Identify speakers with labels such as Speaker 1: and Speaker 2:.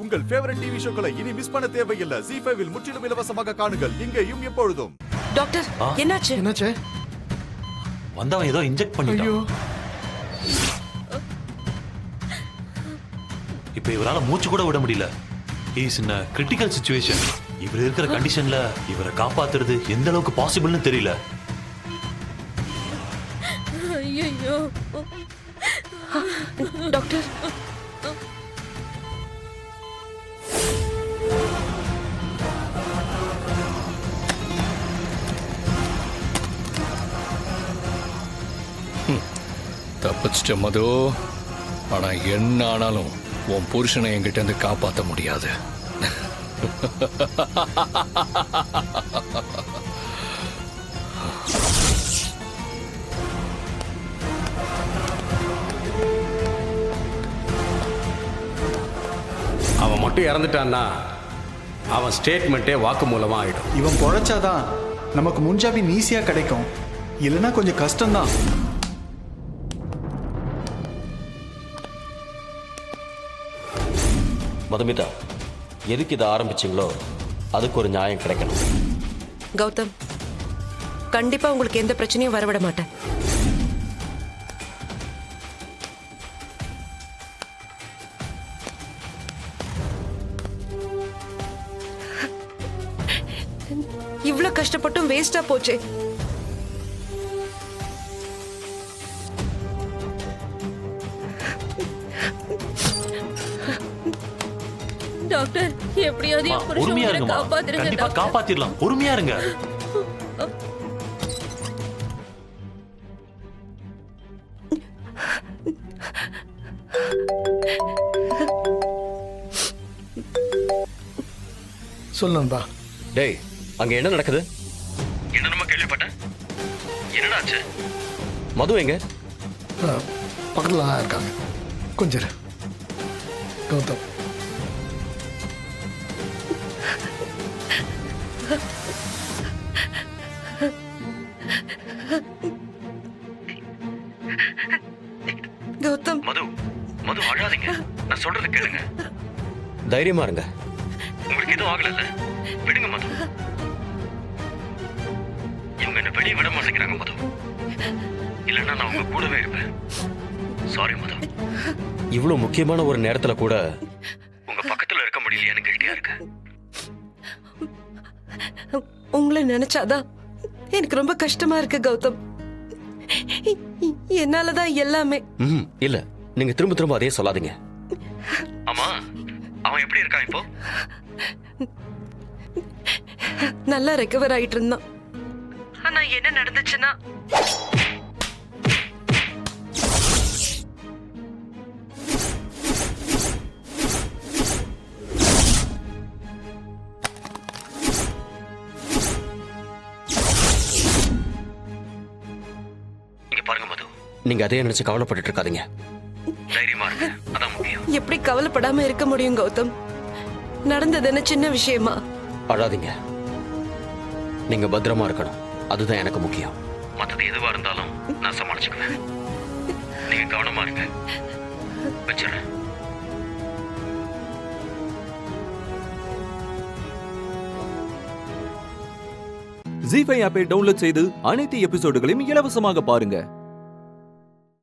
Speaker 1: உங்கள் favourite TV ஷோக்களை இனி miss பண்ண தேவையில்லை. ZEE5 இல் முற்றிலும் இலவசமாக காணுங்கள். இங்கேயும் எப்பொழுதும்.
Speaker 2: டாக்டர் என்னாச்சு?
Speaker 3: வந்தவன் ஏதோ இன்ஜெக்ட் பண்ணிட்டான். இப்ப இவரால மூச்சு கூட விட முடியல. Is in a critical situation. இவர் இருக்கிற கண்டிஷன்ல இவரை காப்பாத்துறது எந்த அளவுக்கு பாசிபிள்னு தெரியல.
Speaker 2: ஐயோ டாக்டர்,
Speaker 4: தப்பிச்சிட்ட மது. ஆனா என்ன ஆனாலும் உன் புருஷனை என்கிட்ட இருந்து காப்பாற்ற முடியாது.
Speaker 5: அவன் மட்டும் இறந்துட்டான்னா அவன் ஸ்டேட்மெண்ட்டே வாக்கு மூலமா ஆயிடும்.
Speaker 6: இவன் பொழைச்சாதான் நமக்கு முன்ஜாமீன் ஈஸியா கிடைக்கும், இல்லைன்னா கொஞ்சம் கஷ்டம்தான்.
Speaker 7: மதுமிதா, எதுக்கு இதை ஆரம்பிச்சிங்களோ அதுக்கு ஒரு நியாயம் கிடைக்கணும்.
Speaker 2: கௌதம், கண்டிப்பா உங்களுக்கு எந்த பிரச்சனையும் வரவிட மாட்டேன். இவ்வளவு கஷ்டப்பட்டும் வேஸ்டா போச்சே.
Speaker 8: டாக்டர், எப்படியாவது என்
Speaker 3: பொறுமையா
Speaker 8: புருஷனை
Speaker 3: இருங்கம்மா.
Speaker 8: காப்பாத்துறீங்க
Speaker 3: கண்டிப்பா
Speaker 8: டாக்டர்.
Speaker 3: காப்பாத்திரலாம். பொறுமையா இருங்க.
Speaker 6: சொல்லுன்பா.
Speaker 7: டேய், அங்க என்ன நடக்குது? என்ன நம்ம கேள்விப்பட்டேன். என்னடா ஆச்சு? மது எங்க?
Speaker 6: பக்கத்துல தான் இருக்காங்க. கொஞ்சம் இரு. கௌதம்,
Speaker 2: கௌதம்,
Speaker 7: மது, மது அழாதீங்க. நான் சொல்றது கேளுங்க. தைரியமா இருங்க. உங்களுக்கு எதுவும் ஆகல. விடுங்க மது. இவங்க என்ன வெளியே விட மாட்டேங்கிறாங்க மது. இல்லைன்னா நான் உங்க கூடவே இருப்பேன். சாரி மது. இவ்வளவு முக்கியமான ஒரு நேரத்துல கூட உங்க பக்கத்துல இருக்க முடியலையான்னு கேட்டியா இருக்கு.
Speaker 2: உங்களை நினைச்சாதான் எனக்கு ரொம்ப கஷ்டமா இருக்கு கௌதம். என்னாலதான் எல்லாமே.
Speaker 7: இல்ல, நீங்க திரும்ப திரும்ப அதே சொல்லாதீங்க. ஆமா, அவன் எப்படி இருக்கான் இப்போ?
Speaker 2: நல்லா ரெக்கவர் ஆயிட்டு இருந்தான். ஆனா என்ன நடந்துச்சுன்னா,
Speaker 7: இங்க பாருங்க மது, நீங்க அதே நினைச்சு கவலைப்பட்டு இருக்காதீங்க. தைரியமா இருங்க, அதான் முக்கியம்.
Speaker 2: எப்படி கவலைப்படாம இருக்க முடியும் கௌதம்? நடந்தது என்ன சின்ன விஷயமா?
Speaker 7: அழாதீங்க. நீங்க பத்திரமா இருக்கணும், அதுதான் எனக்கு முக்கியம். மற்றது எதுவா இருந்தாலும் நான் சமாளிச்சுக்குவேன். நீங்க கவனமா இருங்க. வச்சிடறேன்.
Speaker 1: ZEE5 ஆப்பை டவுன்லோட் செய்து அனைத்து எபிசோடுகளையும் இலவசமாக பாருங்க.